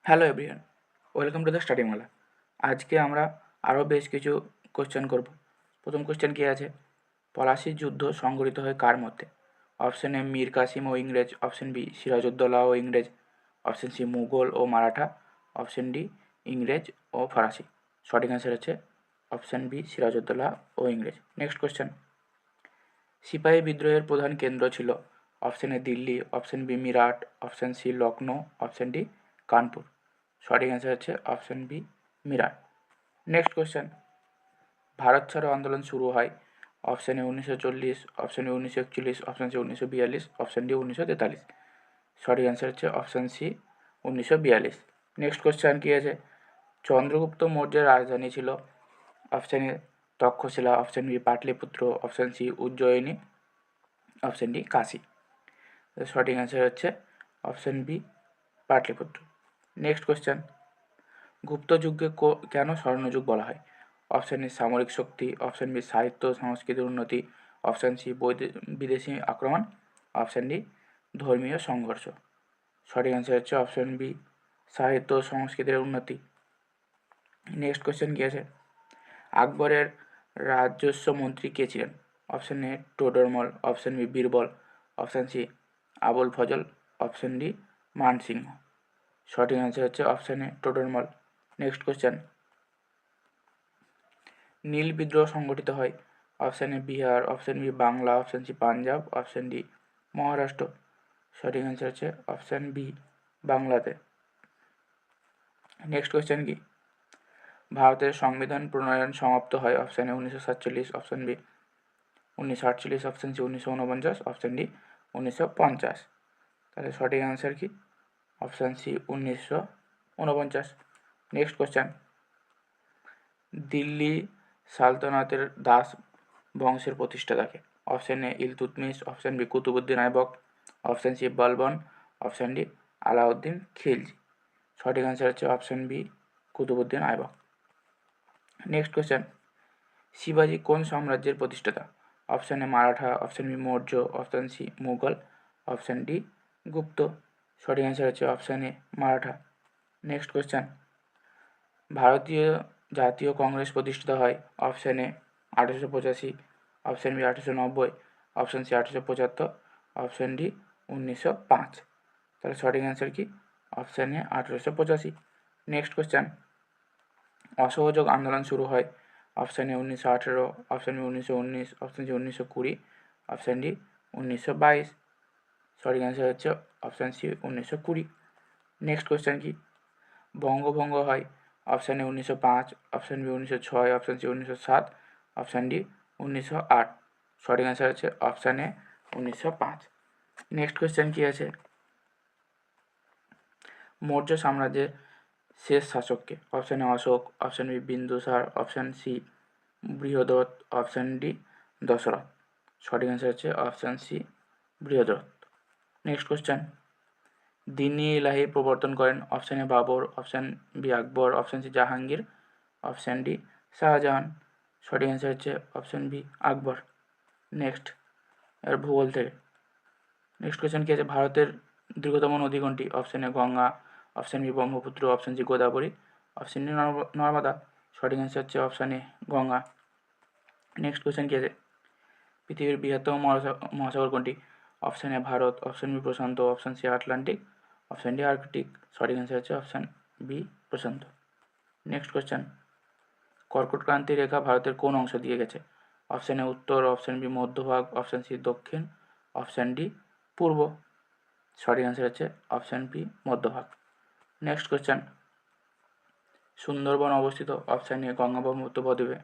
Hello everyone, welcome to the study Mala. আজকে আমরা আরও বেশ কিছু কোশ্চেন করব। প্রথম কোশ্চেন কী আছে? পলাশির যুদ্ধ সংঘটিত হয় কার মধ্যে? অপশন এ মীর কাসিম ও ইংরেজ, অপশন বি সিরাজউদ্দৌলা ও ইংরেজ, অপশন সি মুঘল ও মারাঠা, অপশন ডি ইংরেজ ও ফরাসি। সঠিক অ্যান্সার হচ্ছে অপশন বি সিরাজউদ্দৌলা ও ইংরেজ। নেক্সট কোশ্চেন, সিপাহী বিদ্রোহের প্রধান কেন্দ্র ছিল? Option A Delhi, option B Meerut, option C Lucknow, option D Kanpur. সঠিক অ্যান্সার হচ্ছে option B Meerut. Next question, ভারত ছাড়ো আন্দোলন শুরু হয়? Option A 1940, option A 1941, option C 1942, option D 1943। সঠিক অ্যান্সার হচ্ছে অপশন সি 1942। নেক্সট কোশ্চেন কী আছে? চন্দ্রগুপ্ত মৌর্যের রাজধানী ছিল? Option A Taxila, option B Pataliputra, option C Ujjain, option D Kashi. সঠিক অ্যান্সার হচ্ছে option B Pataliputra. Next question, Gupta যুগকে কেন স্বর্ণযুগ বলা হয়? অপশন এ সামরিক শক্তি, অপশন বি সাহিত্য সংস্কৃতির উন্নতি, অপশন সি বিদেশি আক্রমণ, অপশন ডি ধর্মীয় সংঘর্ষ। সঠিক অ্যান্সার হচ্ছে অপশন বি সাহিত্য সংস্কৃতির উন্নতি। নেক্সট কোশ্চেন কী আছে? আকবরের রাজস্ব মন্ত্রী কে ছিলেন? Option A Todarmal, option B Birbal, option C Abul Fazal, option D Mansingh. সঠিক অ্যান্সার হচ্ছে option A Todarmal. Next question, নীল বিদ্রোহ সংগঠিত হয়? Option A Bihar, option B Bangla, option C Punjab, option D Maharashtra. সঠিক অ্যান্সার হচ্ছে অপশন বি বাংলাতে। নেক্সট কোশ্চেন কি? ভারতের সংবিধান প্রণয়ন সমাপ্ত হয়? Option A 1947, option B 1948, option C 1949, option D 1950। তাহলে সঠিক অ্যান্সার কি? Option C 1949। Next question, Delhi সালতানাতের দাস বংশের প্রতিষ্ঠাতাকে? Option A Iltutmish, option B Qutubuddin Aibak, option C Balban, option D Alauddin Khilji. সঠিক অ্যান্সার হচ্ছে option B Qutubuddin Aibak. Next question, শিবাজি কোন সাম্রাজ্যের প্রতিষ্ঠাতা? Option A Maratha, option B Maurya, option C Mughal, option D Gupta. সঠিক অ্যান্সার হচ্ছে option A Maratha. Next question, ভারতীয় জাতীয় কংগ্রেস প্রতিষ্ঠিত হয়? Option A 1885, option B 1890, option C 1875, option D 1905। তাহলে সঠিক অ্যান্সার কি? Option A 1885। নেক্সট কোশ্চেন, অসহযোগ আন্দোলন শুরু হয়? Option A 1918, option B 1919, option C 1920, option D 1922। সঠিক অ্যান্সার হচ্ছে অপশন সি 1920। নেক্সট কোশ্চেন কি? বঙ্গভঙ্গ হয়? Option A 1905, option B 1906, option C 1907, option D 1908। সঠিক অ্যান্সার হচ্ছে অপশন এ 1905। নেক্সট কোশ্চেন কি আছে? মৌর্য সাম্রাজ্যের শেষ শাসককে? Option A Ashoka, option B Bindusara, option C Brihadratha, option D Dasharatha. সঠিক অ্যান্সার হচ্ছে option C Brihadratha. Next question, Din-i Ilahi প্রবর্তন করেন? Option A Babar, option B Akbar, option C Jahangir, option D Shahjahan. সঠিক অ্যান্সার হচ্ছে অপশন বি আকবর। নেক্সট, এর ভূগোল থেকে নেক্সট কোয়েশ্চেন কি আছে? ভারতের দীর্ঘতম নদী কোনটি? Option A Ganga, option B Brahmaputra, option C Godavari, option D Narmada. সঠিক অ্যান্সার হচ্ছে option A Ganga. Next question কি আছে? পৃথিবীর বৃহত্তম মহাসাগর কোনটি? Option A Bharat, option B প্রশান্ত, option C Atlantic, option D Arctic. সঠিক অ্যান্সার হচ্ছে অপশন বি প্রশান্ত। নেক্সট কোয়েশ্চেন, কর্কট ক্রান্তি রেখা ভারতের কোন অংশ দিয়ে গেছে? অপশন এ উত্তর, অপশন বি মধ্যভাগ, অপশন সি দক্ষিণ, অপশন ডি পূর্ব। সঠিক অ্যান্সার হচ্ছে অপশন বি মধ্যভাগ। নেক্সট কোয়েশ্চেন, সুন্দরবন অবস্থিত? অপশন এ গঙ্গা ব্রহ্মপুত্র বদ্বীপে,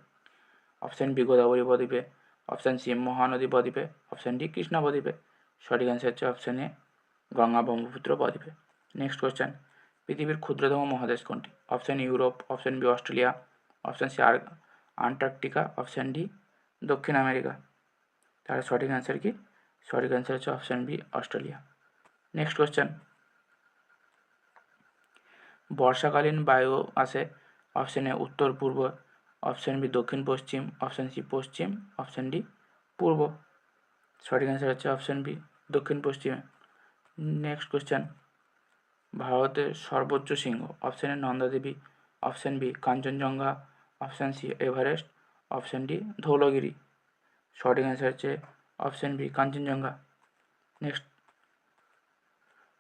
অপশন বি গোদাবরী বদ্বীপে, অপশন সি মহানদী বদ্বীপে, অপশন ডি কৃষ্ণা বদ্বীপে। সঠিক অ্যান্সার হচ্ছে অপশন এ গঙ্গা ব্রহ্মপুত্র বদ্বীপে। নেক্সট কোয়েশ্চেন, পৃথিবীর ক্ষুদ্রতম মহাদেশ কোনটি? Option Europe, option B Australia, option C Antarctica, option D দক্ষিণ আমেরিকা। তাহলে সঠিক অ্যান্সার কি? সঠিক অ্যান্সার হচ্ছে option B Australia. Next question, বর্ষাকালীন বায়ু আসে? অপশন এ উত্তর পূর্ব, অপশন বি দক্ষিণ পশ্চিম, অপশন সি পশ্চিম, অপশন ডি পূর্ব। সঠিক অ্যান্সার হচ্ছে অপশন বি দক্ষিণ পশ্চিমে। নেক্সট কোয়েশ্চেন, ভারতের সর্বোচ্চ শৃঙ্গ? Option A Nanda Devi, option B Kanchenjunga, option C Everest, option D Dhaulagiri. সঠিক অ্যান্সার হচ্ছে অপশন বি কাঞ্চনজঙ্ঘা। নেক্সট,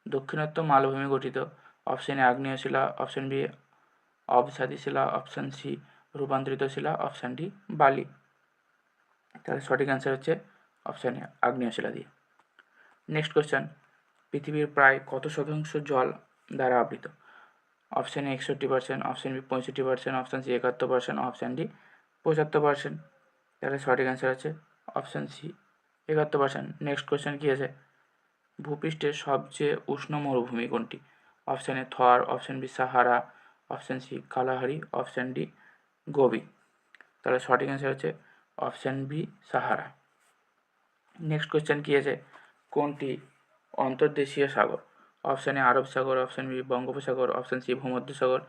দক্ষিণাত্য মালভূমি গঠিত? অপশন এ আগ্নেয় শিলা, অপশন বি অবসাদী শিলা, অপশন সি রূপান্তরিত শিলা, অপশন ডি বালি। তাহলে সঠিক অ্যান্সার হচ্ছে অপশন এ আগ্নেয় শিলা দিয়ে। নেক্সট কোয়েশ্চেন, পৃথিবীর প্রায় কত শতাংশ জল দ্বারা আবৃত? Option A 61%, option B 65%, option C 71%, option D 75%। তাহলে সঠিক অ্যান্সার হচ্ছে অপশন সি 71%। নেক্সট কোয়েশ্চেন কী আছে, ভূপৃষ্ঠের সবচেয়ে উষ্ণ মরুভূমি কোনটি? Option A Thar, option B Sahara, option C Kalahari, option D Gobi. তাহলে সঠিক অ্যান্সার হচ্ছে option B Sahara. Next question কী আছে, কোনটি অন্তর্দেশীয় সাগর? অপশন এ আরব সাগর, অপশন বি বঙ্গোপসাগর, অপশন সি ভূমধ্যসাগর,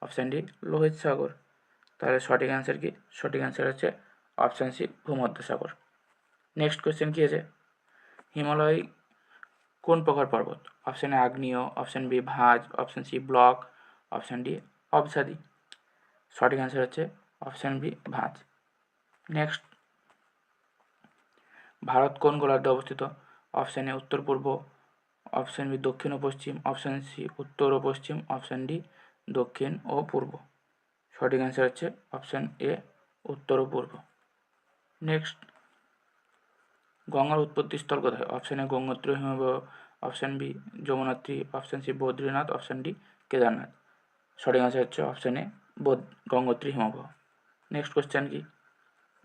অপশন ডি লোহিত সাগর। তাহলে সঠিক অ্যান্সার কি? সঠিক অ্যান্সার হচ্ছে অপশন সি ভূমধ্যসাগর। নেক্সট কোয়েশ্চেন কী আছে, হিমালয় কোন প্রকার পর্বত? অপশন এ আগ্নেয়, অপশন বি ভাঁজ, option C block, option D অবসাদী। সঠিক অ্যান্সার হচ্ছে অপশন বি ভাঁজ। নেক্সট, ভারত কোন গোলার্ধে অবস্থিত? অপশন এ উত্তর পূর্ব, অপশন বি দক্ষিণ ও পশ্চিম, অপশন সি উত্তর ও পশ্চিম, অপশন ডি দক্ষিণ ও পূর্ব। সঠিক অ্যান্সার হচ্ছে অপশন এ উত্তর ও পূর্ব। নেক্সট, গঙ্গার উৎপত্তিস্থল কোথায়? অপশন এ গঙ্গোত্রী হিমবাহ, option B Yamunotri, option C Badrinath, option D Kedarnath. সঠিক অ্যান্সার হচ্ছে অপশন এ গঙ্গোত্রী হিমবাহ। নেক্সট কোয়েশ্চেন কি,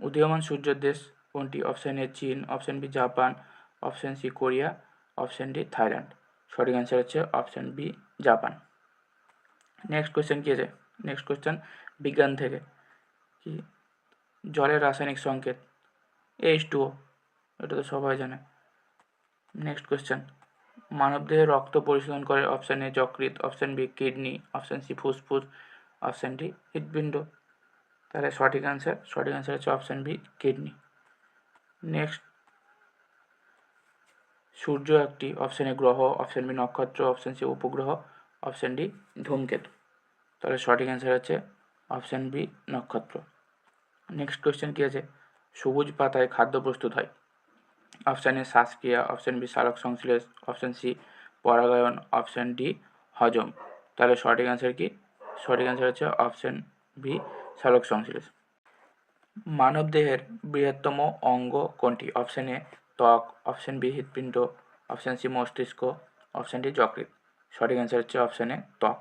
উদীয়মান সূর্যের দেশ কোনটি? অপশন এ চীন, option B Japan, option C Korea, option D Thailand. সঠিক অ্যান্সার হচ্ছে option B Japan. Next question কি আছে, নেক্সট কোয়েশ্চেন বিজ্ঞান থেকে, কি জলের রাসায়নিক সংকেত? H2O, এটা তো সবাই জানে। নেক্সট কোয়েশ্চেন, মানবদেহে রক্ত পরিশোধন করে? অপশন এ যকৃৎ, option B kidney, option C ফুসফুস, অপশন ডি হৃৎপিণ্ড। তাহলে সঠিক অ্যান্সার হচ্ছে অপশন বি কিডনি। নেক্সট, সূর্য একটি? অপশন এ গ্রহ, অপশন বি নক্ষত্র, অপশন সি উপগ্রহ, অপশন ডি ধূমকেতু। তাহলে সঠিক অ্যান্সার হচ্ছে অপশন বি নক্ষত্র। নেক্সট কোয়েশ্চেন কী আছে, সবুজ পাতায় খাদ্য প্রস্তুত হয়? অপশন এ শ্বাসক্রিয়া, অপশন বি সালোক সংশ্লেষ, অপশন সি পরাগায়ন, অপশন ডি হজম। তাহলে সঠিক অ্যান্সার কি? সঠিক অ্যান্সার হচ্ছে অপশন বি সালোক সংশ্লেষ। মানবদেহের বৃহত্তম অঙ্গ কোনটি? অপশন এ ত্বক, অপশন বি হৃৎপিণ্ড, অপশন সি মস্তিষ্ক, অপশন ডি যকৃৎ। সঠিক অ্যান্সার হচ্ছে অপশন এ ত্বক।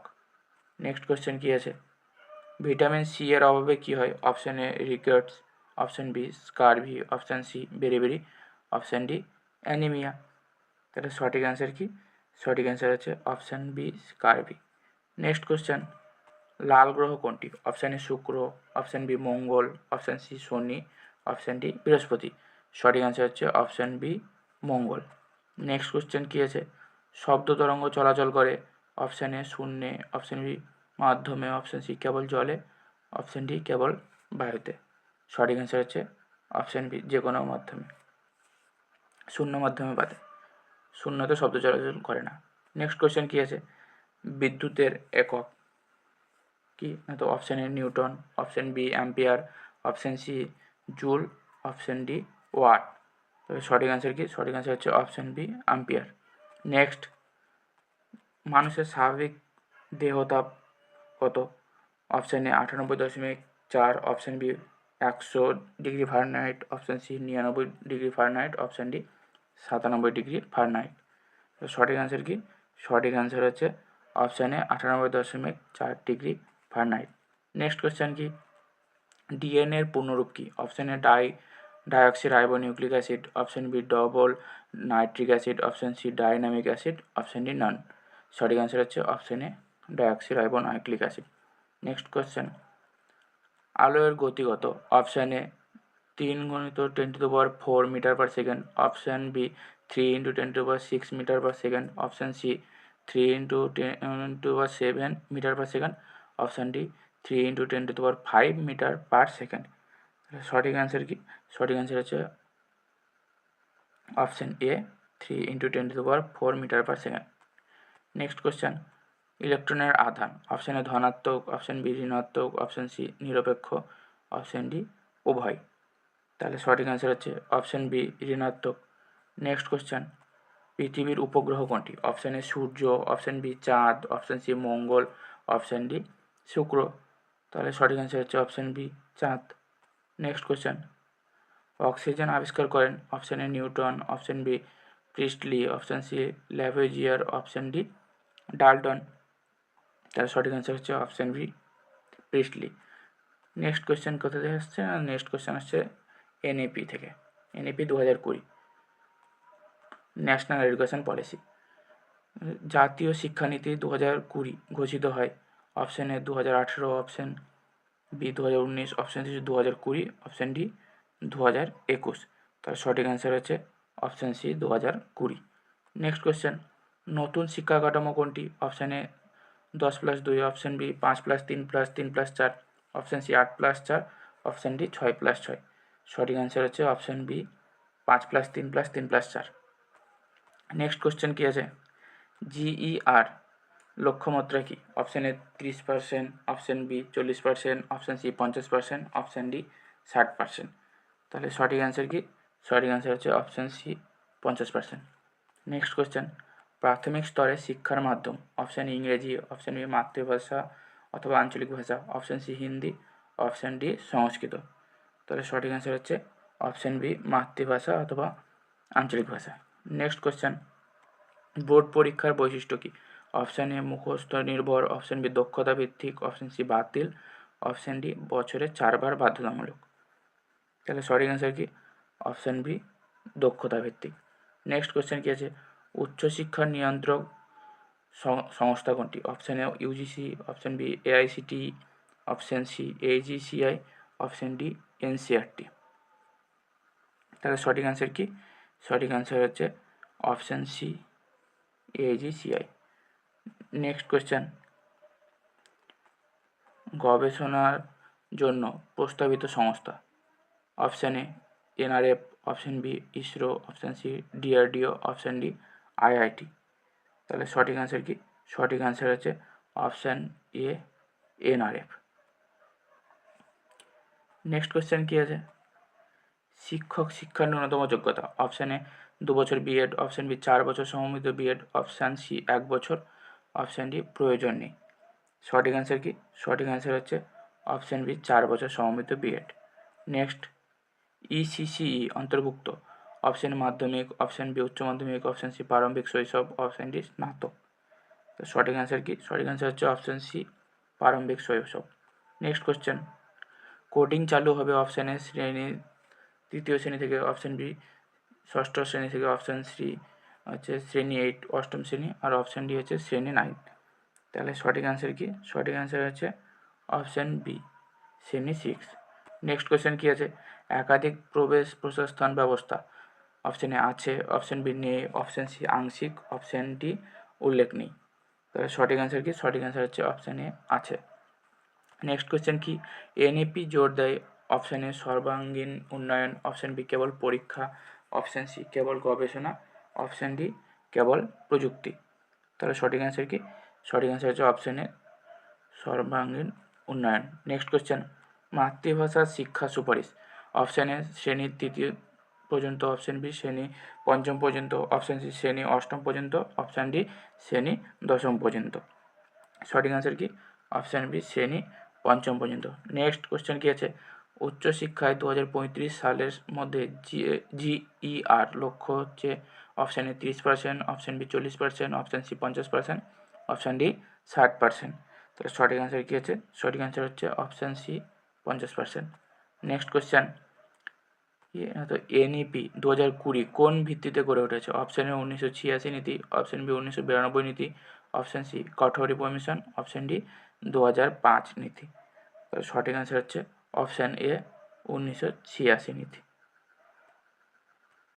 নেক্সট কোয়েশ্চেন কী আছে, ভিটামিন সি এর অভাবে কী হয়? Option A rickets, option B scurvy, option C beriberi, option D anaemia. তাহলে সঠিক অ্যান্সার কি? সঠিক অ্যান্সার হচ্ছে option B scurvy. Next question, লাল গ্রহ কোনটি? অপশন এ শুক্র, অপশন বি মঙ্গল, অপশন সি শনি, অপশন ডি বৃহস্পতি। সঠিক অ্যান্সার হচ্ছে অপশন বি মঙ্গল। নেক্সট কোয়েশ্চেন কী আছে, শব্দ তরঙ্গ চলাচল করে? অপশন এ শূন্যে, অপশন বি মাধ্যমে, অপশন সি কেবল জলে, অপশন ডি কেবল বায়ুতে। সঠিক অ্যান্সার হচ্ছে অপশন বি যে কোনো মাধ্যমে, শূন্য মাধ্যমে বাদে, শূন্যতে শব্দ চলাচল করে না। নেক্সট কোয়েশ্চেন কী আছে, বিদ্যুতের একক কি? না তো option A Newton, option B ampere, option C joule, option D watt. তবে সঠিক অ্যান্সার কি? সঠিক অ্যান্সার হচ্ছে অপশন বি অ্যাম্পিয়ার। নেক্সট, মানুষের স্বাভাবিক দেহতাপ কত? Option A 98.4, option B 100 degree Fahrenheit, option C 99 degree Fahrenheit, option D 97 degree Fahrenheit. তো সঠিক অ্যান্সার কি? সঠিক অ্যান্সার হচ্ছে option A 98.4 degree Fahrenheit. Next question কি, ডিএনএ এর পূর্ণরূপ কি? Option A deoxyribonucleic acid, option B double nitric acid, option C dynamic acid, option D none. সঠিক অ্যান্সার হচ্ছে option A deoxyribonucleic acid. Next question, আলোর গতি কত? Option A 3 × 10⁴ metre per second, option B 3 × 10⁶ metre per second, option C 3 × 10⁻7 metre per second, option D 3 × 10⁵ metre per second. সঠিক answer কি? সঠিক answer হচ্ছে option A 3 × 10⁴ metre per second. Next question, ইলেকট্রনের আধান, option A ধনাত্মক, option B ঋণাত্মক, option C নিরপেক্ষ, option D উভয়। তাহলে সঠিক অ্যান্সার হচ্ছে অপশন বি ঋণাত্মক। নেক্সট কোশ্চেন, পৃথিবীর উপগ্রহ কোনটি? অপশন এ সূর্য, অপশন বি চাঁদ, অপশন সি মঙ্গল, অপশন ডি শুক্র। তাহলে সঠিক অ্যান্সার হচ্ছে অপশন বি চাঁদ। নেক্সট কোশ্চেন, অক্সিজেন আবিষ্কার করেন? Option A Newton, option B Priestley, option C Lavoisier, option D Dalton. তাহলে সঠিক অ্যান্সার হচ্ছে option B Priestley. Next question কোথা থেকে আসছে? নেক্সট কোশ্চেন আসছে এনইপি থেকে, এনইপি 2020, ন্যাশনাল এডুকেশন পলিসি। জাতীয় শিক্ষানীতি 2020 ঘোষিত হয়? Option A 2018, option B 2019, option C 2020, option D 2021। তার সঠিক অ্যান্সার হচ্ছে অপশন সি 2020। নেক্সট কোশ্চেন, নতুন শিক্ষা কাঠামো কোনটি? Option A 10+2, option B 5+3+3+4, option C 8+4, option D 6+6। সঠিক অ্যান্সার হচ্ছে অপশন বি 5+3+3+4। নেক্সট কোশ্চেন কী আছে? জিইআর লক্ষ্যমাত্রা কি? Option A 30%, option B 40%, option C 50%, option D 60%। তাহলে সঠিক অ্যান্সার কি? সঠিক অ্যান্সার হচ্ছে অপশন সি 50%। নেক্সট কোশ্চেন, প্রাথমিক স্তরে শিক্ষার মাধ্যম? অপশন এ ইংরেজি, অপশন বি মাতৃভাষা অথবা আঞ্চলিক ভাষা, option C Hindi, option D Sanskrit. তাহলে সঠিক অ্যান্সার হচ্ছে অপশন বি মাতৃভাষা অথবা আঞ্চলিক ভাষা। নেক্সট কোশ্চেন, বোর্ড পরীক্ষার বৈশিষ্ট্য কী? অপশন এ মুখস্থ নির্ভর, অপশন বি দক্ষতা ভিত্তিক, অপশন সি বাতিল, অপশন ডি বছরে 4 বার বাধ্যতামূলক। তাহলে সঠিক অ্যান্সার কি? অপশন বি দক্ষতা ভিত্তিক। নেক্সট কোশ্চেন কী আছে? উচ্চশিক্ষার নিয়ন্ত্রক সংস্থা কোনটি? Option A UGC, option B AICT, option C AGCI, option D NCRT. তাহলে সঠিক অ্যান্সার কি? সঠিক অ্যান্সার হচ্ছে option C AGCI. Next question, গবেষণার জন্য প্রস্তাবিত সংস্থা? Option A NRF, option B ISRO, option C DRDO, option D IIT. তাহলে সঠিক অ্যান্সার কি? সঠিক অ্যান্সার হচ্ছে option A NRF. Next question কী আছে? শিক্ষক শিক্ষার ন্যূনতম যোগ্যতা? অপশন এ 2 বছর বিএড, অপশন বি 4 বছর সমন্বিত বিএড, অপশন সি 1 বছর, অপশন ডি প্রয়োজন নেই। সঠিক অ্যান্সার কি? সঠিক অ্যান্সার হচ্ছে অপশন বি 4 বছর সমন্বিত বিএড। নেক্সট, ইসিসিই অন্তর্ভুক্ত? অপশন এ মাধ্যমিক, অপশন বি উচ্চ মাধ্যমিক, অপশন সি প্রারম্ভিক শৈশব, অপশন ডি স্নাতক। তো সঠিক অ্যান্সার কি? সঠিক অ্যান্সার হচ্ছে অপশন সি প্রারম্ভিক শৈশব। নেক্সট কোশ্চেন, কোডিং চালু হবে? অপশন এ তৃতীয় শ্রেণী থেকে, অপশন বি ষষ্ঠ শ্রেণী থেকে, অপশন সি হচ্ছে শ্রেণী 8 অষ্টম শ্রেণী, আর অপশন ডি হচ্ছে শ্রেণী 9। তাহলে সঠিক অ্যান্সার কি? সঠিক অ্যান্সার হচ্ছে অপশন বি শ্রেণী 6। নেক্সট কোয়েশ্চেন কী আছে? একাধিক প্রবেশ প্রস্থান ব্যবস্থা? অপশন এ আছে, অপশন বি নেই, অপশন সি আংশিক, অপশন ডি উল্লেখ নেই। তাহলে সঠিক অ্যান্সার কি? সঠিক অ্যান্সার হচ্ছে অপশন এ আছে। নেক্সট কোয়েশ্চেন কি? এনইপি জোর দেয়? অপশন এ সর্বাঙ্গীন উন্নয়ন, অপশন বি কেবল পরীক্ষা, অপশন সি কেবল গবেষণা, অপশন ডি কেবল প্রযুক্তি। তাহলে সঠিক অ্যান্সার কি? সঠিক অ্যান্সার হচ্ছে অপশন এ সর্বাঙ্গীন উন্নয়ন। নেক্সট কোয়েশ্চেন, মাতৃভাষার শিক্ষা সুপারিশ? অপশন এ শ্রেণী 3 পর্যন্ত, অপশন বি শ্রেণী 5 পর্যন্ত, অপশন সি শ্রেণী 8 পর্যন্ত, অপশন ডি শ্রেণী 10 পর্যন্ত। সঠিক অ্যান্সার কি? অপশন বি শ্রেণী 5 পর্যন্ত। নেক্সট কোশ্চেন কী আছে? উচ্চশিক্ষায় 2035 সালের মধ্যে জিইআর লক্ষ্য হচ্ছে? Option A 30%, option B 40%, option C 50%, option D 60%। তাহলে সঠিক অ্যান্সার কী আছে? সঠিক অ্যান্সার হচ্ছে অপশন সি 50%। নেক্সট কোশ্চেন, তো এনইপি 2020 কোন ভিত্তিতে গড়ে উঠেছে? অপশন এ 1986 নীতি, অপশন বি 1992 নীতি, অপশন সি কঠোর রিফর্মেশন, অপশন ডি 2005 নীতি। সঠিক অ্যান্সার হচ্ছে অপশন এ 1986 নীতি।